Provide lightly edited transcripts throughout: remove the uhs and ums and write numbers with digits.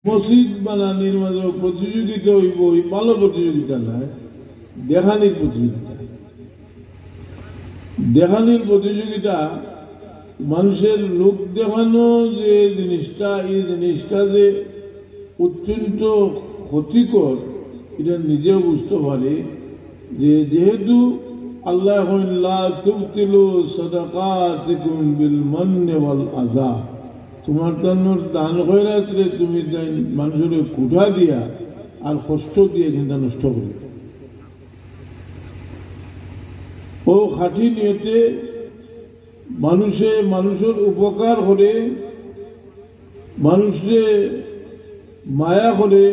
মসজিদ বানানির মাঝে প্রতিযোগিতা হইব, ওই ভালো প্রতিযোগিতা নয়, দেখানির প্রতিযোগিতা। দেখানির প্রতিযোগিতা মানুষের লোক দেখানো যে জিনিসটা, এই জিনিসটা যে অত্যন্ত ক্ষতিকর এটা নিজেও বুঝতে পারে। যে যেহেতু আল্লাহ লা তুবতিলু সাদাকাতিকুম বিল মান্নি ওয়াল আযা, তোমার দান খয়রাতে তুমি মানুষের কুঠা দিয়া আর কষ্ট দিয়ে কিন্তু নষ্ট করি। ও খাঁটি নিয়তে মানুষের উপকার করে, মানুষে মায়া করে,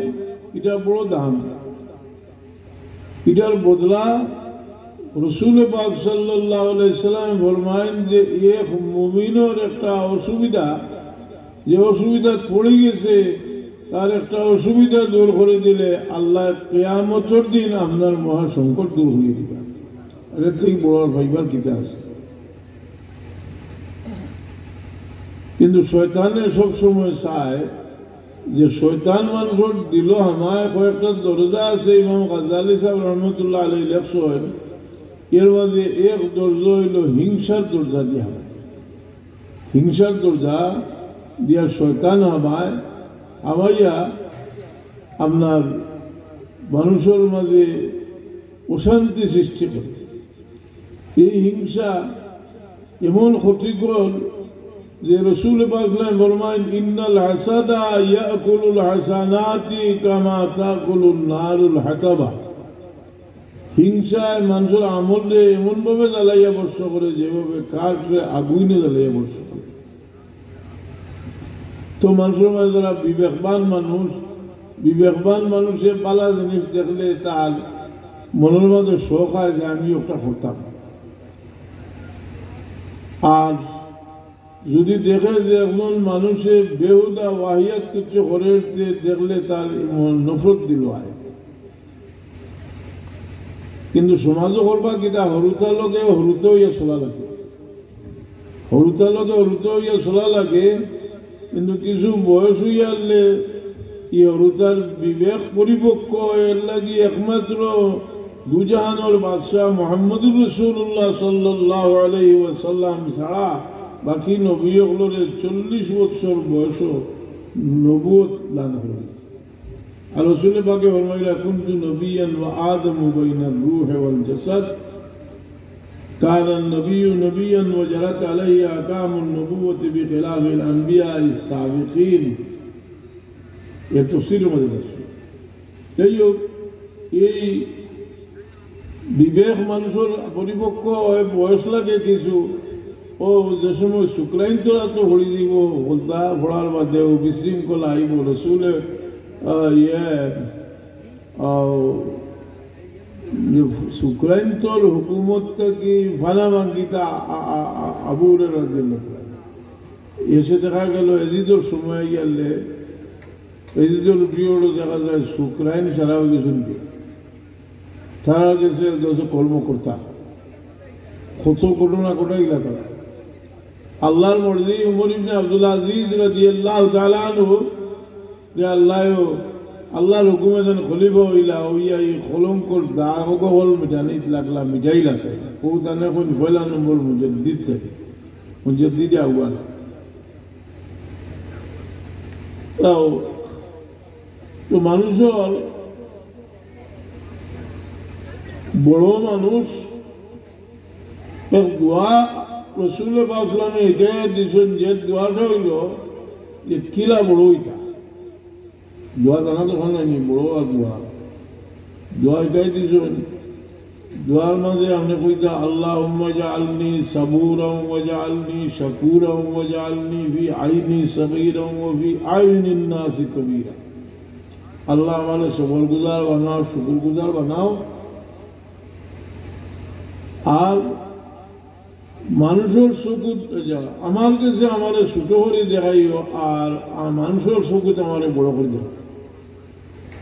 এটা বড় দাম। এটার বদলা রসুল পাক সাল্লাল্লাহু আলাইহি সাল্লাম ফরমায়েন যে এক মুমিনের একটা অসুবিধা, যে অসুবিধা পড়ে গেছে, তার একটা অসুবিধা দূর করে দিলে আল্লাহ কিয়ামতের দিন আপনার মহা সংকট দূর হয়ে দিবে। এর থেকে বড় ভাইবার কিতা আছে? কিন্তু শয়তানে সবসময় চায় যে শয়তান মানুষের দিল আমার কয়েকটা দরজা আছে। ইমাম গাজ্জালি সাহেব রহমতুল্লাহ আলাইহি লেখছেন, এর মাঝে এক দরজা হইল হিংসার দরজা দিয়া, হিংসার দরজা দিয়া শয়তান আমাইয়া আপনার মানুষের মাঝে অশান্তি সৃষ্টি করে। এই হিংসা এমন ক্ষতিকর যে রসুল পাক ফরমায়েন ইন্নাল হাসাদা ইয়াকুলুল হাসানাতি কামা তাকুলুন নারুল হাতাবা। হিংসায় মানুষের আমলে এমন ভাবে জ্বালাইয়া বর্ষ করে যেভাবে কাঠে আগুনে জ্বালাইয়া বর্ষ করে। তো মানুষের মাঝে যারা বিবেকবান মানুষে পালা জিনিস দেখলে তার মনের মাঝে শখ হয় যে আমি ওটা করতাম। আর যদি দেখে যে একজন মানুষে বেহুদা ওয়াহিয়াত কিছু করে দেখলে তার নফরত দিল হয়। কিন্তু সমাজও করবা কিনা হরুতার লগে হরুতে হইয়া চলা লাগে, হরুতার লগে হরুতে হইয়া চলা লাগে। কিন্তু কিছু বয়স হইয়া আনলে ই হরুতার বিবেক পরিপক্ক এর লাগি একমাত্র দুজাহানের বাদশাহ মুহাম্মদুর রাসূলুল্লাহ সাল্লাল্লাহু আলাইহি ওয়াসাল্লাম ছাড়া বাকি নবীগুলোর 40 বছর বয়স নবুয়ত দান হয়েছে। আর রাসূল পাকে ফরমাইলেন কুনতু নবিয়ান ওয়া আদমু বাইনার রূহ ওয়াল জাসাদ কানা নবিয়্যু নবিয়ান ওয়া জারাত আলাইহি আহকামুন নবুওয়াতি বিখিলাফিল আনবিয়াইস সাবিকিন। এর তাফসীরের মধ্যে আছে। যাই হোক, এই বিবেক মানুষের পরিপক্ক হয়, বয়স লাগে কিছু। ও যে সময় শুক্রাইন তোরা তো হরি দিব বলতা ভরার বাদেও বিশৃঙ্খলা আইব। রসুলে শুক্রাইন তোর হুকুমত কি ফানা মাঙ্গিতা আবুরের এসে দেখা গেল এজিদর সময় গেলে এজিদর পিরিয়ডও দেখা যায় শুক্রাইন সারা হয়ে গেছেন কি তারা গেছে কর্মকর্তা কত ঘটনা ঘটাইলা তারা। আল্লাহর মর্জি উমর ইবনে আব্দুল আজিজ রাদিয়াল্লাহু তাআলা আনহু যে আল্লাহর হুকুমে যেন খলিফা হইলা হইয়া এই কলঙ্কর দাগ হল মিটানিত লাগলা মিটাই লাগে। ও তানে কোন পয়লা নম্বর মুজাদ্দিদ থাকে, মুজাদ্দিদ আউয়াল। তো মানুষের বড় মানুষ এক দোয়া রসুল পাকলামে এটাই দিয়েছেন যে দোয়াটা হইল যে কিলা বড় ইটা দোয়া জানা তো নাই বড় আর দোয়া এটাই দিয়েছেন। দোয়ার মাঝে আপনি কইতা আল্লাহুম্মা জাআলনি সাবুরান ওয়া জাআলনি শাকুরান ওয়া জাআলনি ফি আইনি সগীরান ওয়া ফি আইনিন নাসি কবীরা। আল্লাহ আমারে সবরগুজার বানাও, শুকরগুজার বানাও, আর মানুষের চকুত আমার কাছে আমার ছোট করে দেখাইও, আর মানুষের চকুত আমার বড় করে দেখ।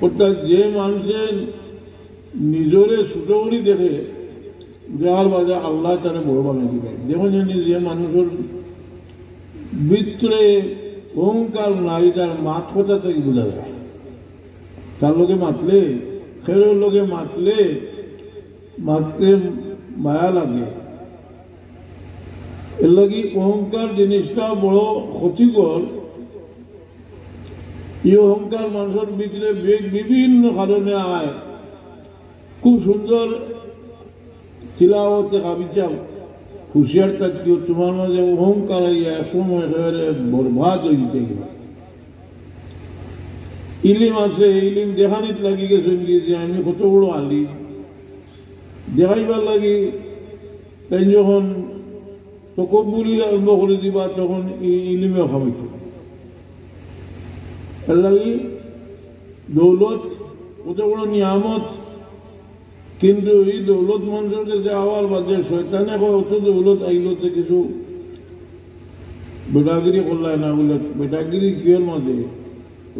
অর্থাৎ যে মানুষের নিজরে ছোট করে দেখে দেখার বাজে আল্লাহ তারা বড় বানাই দিবে। দেখুন জানি যে মানুষের ভিতরে অহংকার নাই, তার মাত কথা থেকে বোঝা যায়। তার লোকে মাতলে, খেরের লোকে মাতলে মাততে মায়া লাগে। এর লাগি অহংকার জিনিসটা বড় ক্ষতিকর। এই অহংকার মানুষের ভিতরে বিভিন্ন কারণে আয়। খুব সুন্দর তিলাওয়াতে কাবিচাও হুশিয়ার থাকিও, তোমার মাঝে অহংকার আইয়া একসময় একেবারে বরবাদ হয়ে যেতে গেল। ইলিম আছে, ইলিম দেখানিত লাগি গেছেন যে আমি কত বড় আলিম, দেখাইবার লাগি তাই যখন তকব্বুরি আরম্ভ করে দিবা তখন ইলিমে খামাইত। এর লাগি দৌলত কত বড় নিয়ামত, কিন্তু এই দৌলত মানুষের কাছে আওয়ার বাদে শয়তানে অত দৌলত আইলতে কিছু বেটাগিরি করলাই না বলে। বেটাগিরি কিয়ের মাঝে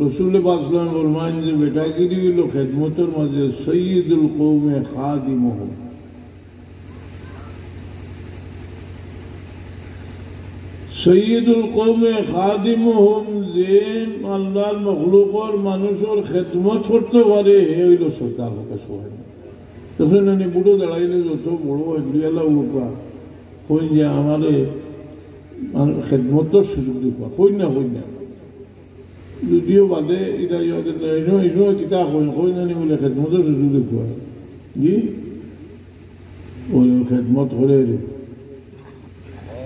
রসুল পাকলাম ফরমান যে বেটাগিরি হইল খেদমতের মাঝে সৈয়দুল কৌমে খাদিমুহুম। সৈয়দুল কৌমে খাদিমুহুম, যে আল্লাহর মখলুকর মানুষের খেদমত করতে পারে হে হইল সরকার কাছে হয় না। তখন আমি বুড়ো দাঁড়াইলে যত বড় একদিয়ালা উপা কই যে আমারে খেদমতের সুযোগ দিবা, কই না যদিও বাদে এটা কিতা কই জানি বলে খেদমতের সুযোগ দেখুয়া জি ওই খেদমত করে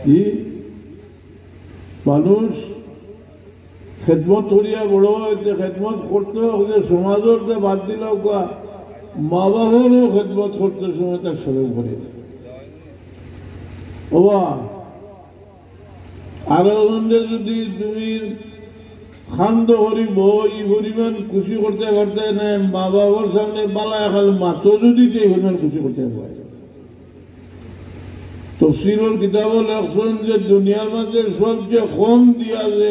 জি মানুষ খেদমত করিয়া বড় হয়েছে। খেদমত করতে হবে সমাজের যে বাদ দিল মা বাবারও খেদমত করতে সময় তার স্মরণ করে ওবা আরো যদি তুমি খান্দ করিব ই পরিমাণ খুশি করতে পারতে না, মা বাবার সামনে বালা একাল মাতো যদি এই পরিমাণ খুশি করতে পারে। তফসিরুল কিতাবও লেখছেন যে দুনিয়ার মাঝে সবচেয়ে কম দিয়া যে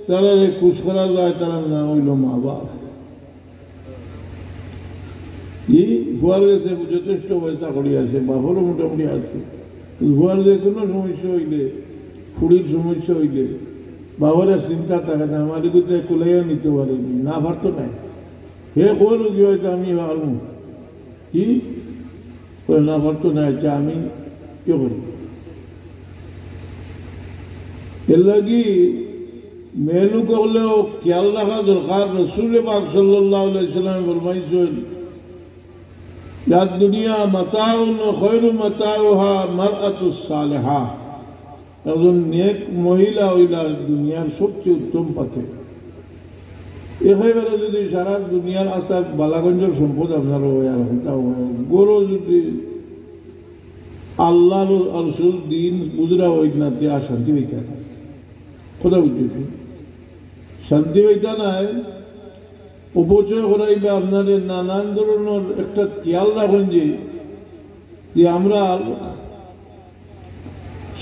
তারা খুশ করা যায় তার নাম হইল মা বাপ। ভুয়ার গেছে যথেষ্ট পয়সা করি আছে, বাপরও মোটামুটি আছে। ভুয়ার যে কোনো সমস্যা হইলে, ফুড়ির সমস্যা হইলে বাবারা চিন্তা থাকে না, আমার কিন্তু কুলাইয়া নিতে পারেনি, না পারতো নাই। হে কল কি হয়তো আমি পারবো কি না পারতো না, আমি কে করি। এর লাগি মেনু করলেও খেয়াল রাখা দরকার। রসুল পাক সাল্লাল্লাহু আলাইহি সাল্লাম ফরমাইছেন দুনিয়া মাতাউন খায়রু মাতাউহা মারআতুস সালিহা। একজন নেক মহিলা হইলা দুনিয়ার সবচেয়ে উত্তম পাথে। একেবারে যদি সারা দুনিয়ার আশা বালাগঞ্জের সম্পদ আপনার গরু যদি আল্লাহ রসুল দিন বুঝরা হইত না তে আর শান্তি হইতা না। কথা বুঝতেছি শান্তি হইতা নাই, অপচয় করাইবা আপনাদের নানান ধরনের একটা খেয়াল রাখুন যে আমরা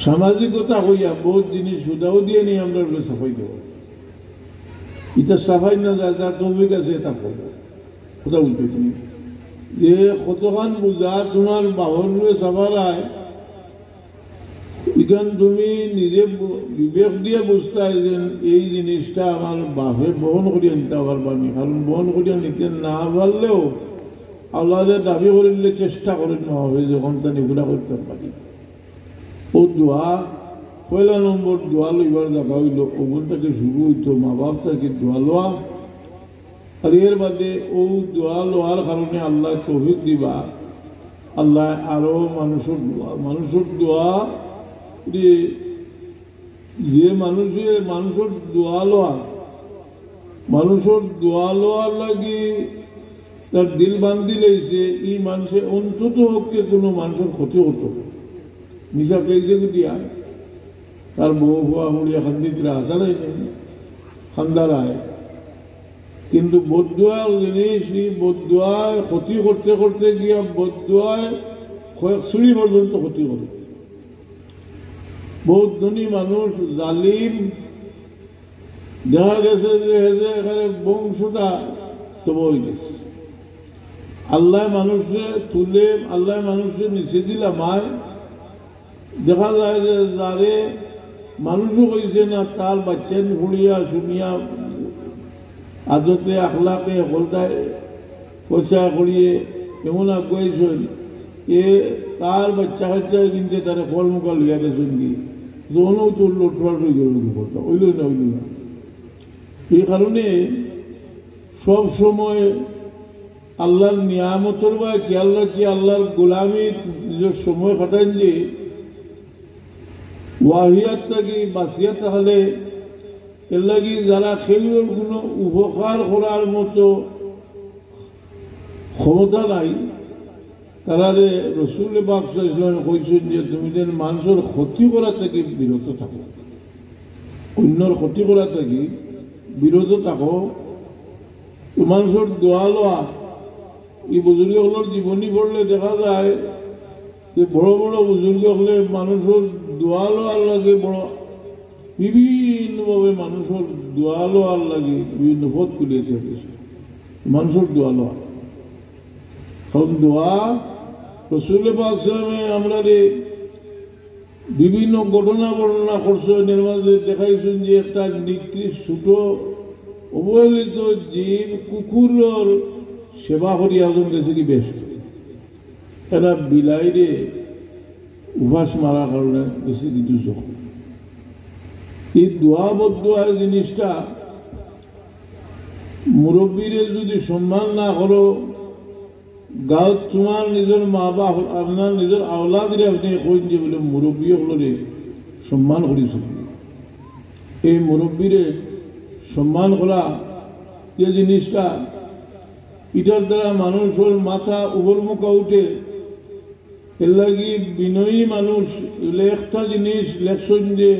সামাজিকতা হইয়া বহুত জিনিস সুদাও দিয়ে নিয়ে আমরা সাফাই দেব। এটা সাফাই না যায় তার তৌফিক আছে এটা করবো। কথা বুঝতেছি যে কতখান বুঝা তোমার বাহন সাফারায় এখান তুমি নিজে বিবেক দিয়ে বুঝতে যে এই জিনিসটা আমার বাপে বহন করিয়া নিতে পারবানি। কারণ বহন করিয়া নিতে না পারলেও আল্লাহদের দাবি করিলে চেষ্টা করে নেওয়া হবে যখন তা নিগুলা করতে পারি। ও দোয়া পয়লা নম্বর দোয়া লইবার দেখা হইল ওগুন থেকে শুরু হইতো মা বাপ থেকে দোয়া লওয়া। আর এর বাদে ও দোয়া লওয়ার কারণে আল্লাহ তৌফিক দিবা। আল্লাহ আরো মানুষের দোয়া যে মানুষের দোয়া লওয়ার লাগি তার দিল বান্ধি লইছে এই মানুষের অন্তত হককে কোনো মানুষের ক্ষতি হতো নিজা পেয়েছে দিয়া তার বউ হুয়া হুড়িয়া খান্দিতরা আসারাই নেই খান্দারায়। কিন্তু বদুয়া জিনিস বদুয়ায় ক্ষতি করতে করতে গিয়া বদুয়ায় কয়েক চুরি পর্যন্ত ক্ষতি করে। বহুত ধনী মানুষ জালিম দেখা গেছে যে এখানে বংশটা তবু হয়ে গেছে। আল্লাহ মানুষে তুলে আল্লাহ মানুষের নিচে দিলা মায় দেখা যায় যে যারে মানুষও কইছে না তার বাচ্চা ফুড়িয়া শুনিয়া আদতে আখলাকে হলদায় পয়সা করিয়ে এমন কইছেন এ তার বাচ্চা কাচ্চা কিনতে তারা ফল মুখা লইয়া গেছেন কি যৌনও তোর লোটপাট হয়ে গেল কথা ওইল না ওইল না। এই কারণে সব সময় আল্লাহর নিয়ামতের বা কি আল্লাহর গোলামি নিজের সময় কাটান যে ওয়াহিয়াত থাকি বাসিয়া তাহলে এর লাগি যারা খেলুর কোনো উপকার করার মতো ক্ষমতা নাই তারা রসুল পাক সাল্লাল্লাহু আলাইহি কইছেন যে তুমি যেন মানুষের ক্ষতি করা থেকে বিরত থাকো, অন্যর ক্ষতি করা থেকে বিরত থাকো। মানুষের দোয়া লওয়া এই বুজুর্গগুলোর জীবনী পড়লে দেখা যায় যে বড় বড় বুজুর্গ হলে মানুষের দোয়া লওয়ার লাগে বড় বিভিন্নভাবে মানুষের দোয়া লওয়ার লাগে বিভিন্ন পথ খুলিয়েছে মানুষের দোয়া লওয়া। কারণ দোয়া রসুল পাক সাল্লাল্লাহু আলাইহি আমরা বিভিন্ন ঘটনা বর্ণনা করছে নির্মাণে দেখাইছেন যে একটা নিকৃষ্ট ছোট অবহেলিত জীব কুকুরের সেবা করি একজন গেছে কি বেস্ট এরা বিলাইরে উপাস মারার কারণে গেছে কিছু যখন এই দোয়া বদোয়া জিনিসটা মুরব্বীরে যদি সম্মান না করো গাঁও তোমার নিজের মা বাপ আপনার নিজের আওলাদরে আপনি কইন যে বলে মুরব্বী হলরে সম্মান করিস এই মুরব্বীরে সম্মান করা যে জিনিসটা এটার দ্বারা মানুষের মাথা উপরমুখা উঠে এর লাগি বিনয়ী মানুষ একটা জিনিস লেখছেন যে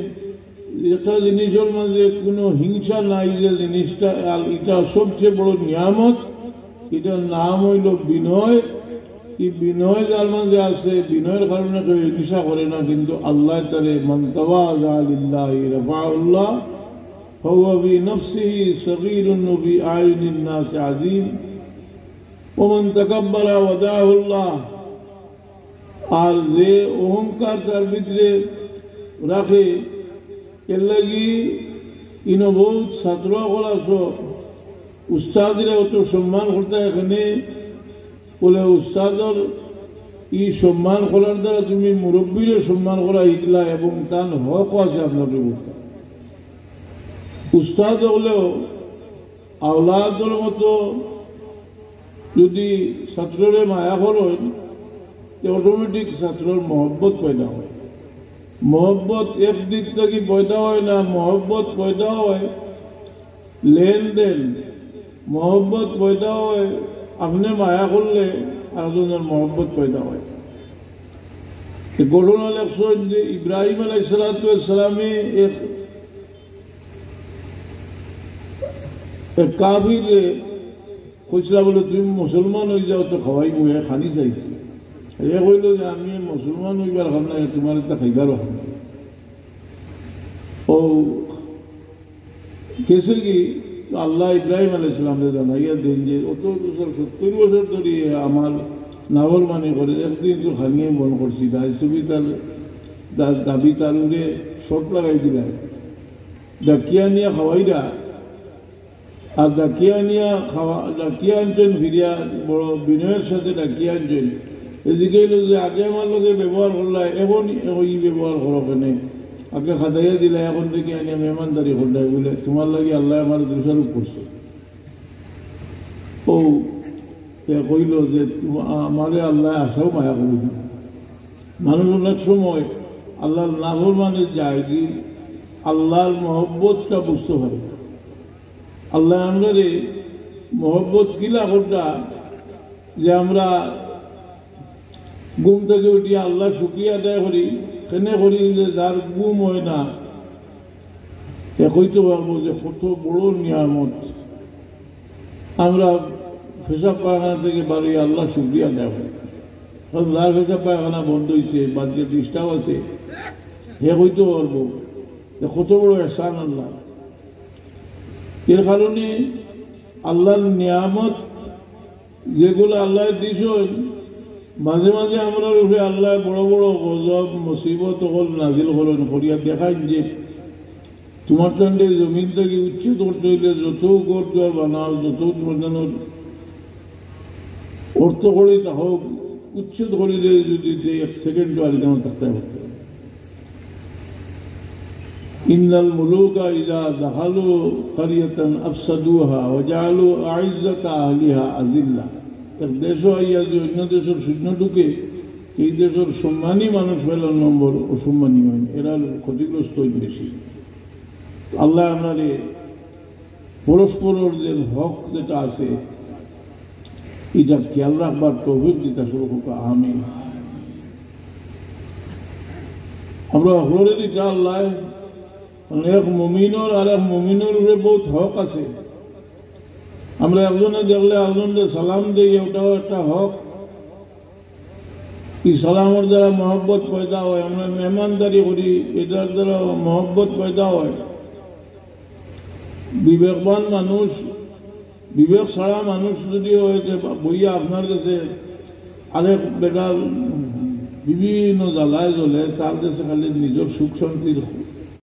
একটা জিনিসের মাঝে কোনো হিংসা নাই যে জিনিসটা এটা সবচেয়ে বড় নিয়ামত এটার নাম হইল বিনয়। এই বিনয় যার মাঝে আছে বিনয়ের কারণে কেউ হিংসা করে না কিন্তু আল্লাহ তারে মান তাওয়াযা লিল্লাহি রাফাহুল্লাহ ফাহুয়া বিনফসিহি সগীরুন ফি আয়ুনিন নাস আযীম ওয়া মান তাকাব্বারা ওয়াদাহুল্লাহ। আর যে অহংকার তার ভিতরে রাখে এর লাগি ইনো বহুত ছাত্র করাছ উস্তাদরা অত সম্মান করতে এখানে বলে উস্তাদর ই সম্মান করার দ্বারা তুমি মুরব্বীরে সম্মান করা শিখলা এবং তার হক আছে আপনার ব্যবস্থা। উস্তাদ হলেও আওলাদের মতো যদি ছাত্ররে মায়া করেন অটোমেটিক ছাত্রর মহব্বত পয়দা হয়। মহব্বত একদিক থেকে পয়দা হয় না, মহব্বত পয়দা হয় লেনদেন, মহব্বত পয়দা হয় আপনি মায়া করলে আরেকজনের মহব্বত পয়দা হয়। ঘটনা লেখছেন যে ইব্রাহিম আলাইহিস সালামে এক কাফিরে কইছিল বলে তুমি মুসলমান হয়ে যাও তো খাওয়াই মুহে খানি চাইছি। এ কইল যে আমি মুসলমান হইবার খান না তোমার একটা খাইবারও খান না। ও কেসে কি আল্লাহ ইব্রাহিম আলাইহিস সালামকে জানাইয়া দেন যে অত বছর 70 বছর ধরে আমার নাবল মানে করে একদিন তো খানিয়ে মন করছি তাই তুমি তার দাবি তার উড়ে শর্ট লাগাই দিলাম ডাকিয়া নিয়ে খাওয়াইরা আর ডাকিয়া নিয়ে ডাকিয়া আনছেন ফিরিয়া বড় বিনয়ের সাথে ডাকিয়া আনছেন। এদিকে যে আগে আমার লোকে ব্যবহার করলা এখন ওই ব্যবহার করো কেনে আগে খাদাইয়া দিলা এখন থেকে আনি মেহমানদারি করলাই বলে তোমার লাগে আল্লাহ আমার দোষারোপ করছে। ও কইল যে আমারে আল্লাহ আশাও মায়া করে দিল। মানুষ অনেক সময় আল্লাহর নাফরমানে যায় কি আল্লাহর মহব্বতটা বুঝতে পারে। আল্লাহ আমাদের মহব্বত কিলা করটা যে আমরা ঘুম থেকে উঠিয়া আল্লাহ শুক্রিয়া আদায় করি কেনে করি যে যার ঘুম হয় না কইতে পারবো যে কত বড় নিয়ামত আমরা পেশাব পায়খানা থেকে বাড়ি আল্লাহ শুক্রিয়া আদায় করি। যার পেশাব পায়খানা বন্ধ হয়েছে বাড়িতে ডিস্টার্ব আছে হে কইতে পারবো যে কত বড় এহসান আল্লাহ। এর কারণে আল্লাহর নিয়ামত যেগুলো আল্লাহ দিয়েছেন মাঝে মাঝে আমরা রূপে আল্লাহ বড় বড় গজব মুসিবত হল নাজিল হলেন করিয়া দেখায় যে তোমার টান্ডে জমিন থেকে উচ্ছেদ করতে হইলে যত ঘর দুয়ার বানাও, যত তোমার যেন অর্থ করে তা হোক, উচ্ছেদ করিলে যদি 1 সেকেন্ড আর কেমন থাকতে পারত। ইন্নাল মুলুকা ইযা দাখালু ক্বরিয়াতান আফসাদুহা ওয়া জাআলু আইজ্জাতা আহলিহা আযিল্লা। এক দেশ আইয়া যে অন্য দেশের শূন্য ঢুকে, এই দেশের সম্মানী মানুষ পেলার নম্বর অসম্মানী হয়, এরা ক্ষতিগ্রস্ত হয় বেশি। আল্লাহ আপনারে পরস্পরের যে হক যেটা আছে এটা খেয়াল রাখবার তৌফিক দিতে শুরু করবো। আমিন। আমরা হরেরই যা আল্লাহ এক মুমিনের আর এক মুমিনের উপরে বহুত হক আছে। আমরা একজনে দেখলে একজনকে সালাম দিই, ওটাও একটা হক। এই সালামের দ্বারা মহব্বত পয়দা হয়, আমরা মেহমানদারি করি, এটার দ্বারা মহব্বত পয়দা হয়। বিবেকবান মানুষ, বিবেক ছাড়া মানুষ যদি হয়েছে বইয়া আপনার কাছে আরেক বেটার বিভিন্ন জ্বালায় জ্বলে, তার কাছে খালি নিজের সুখ শান্তির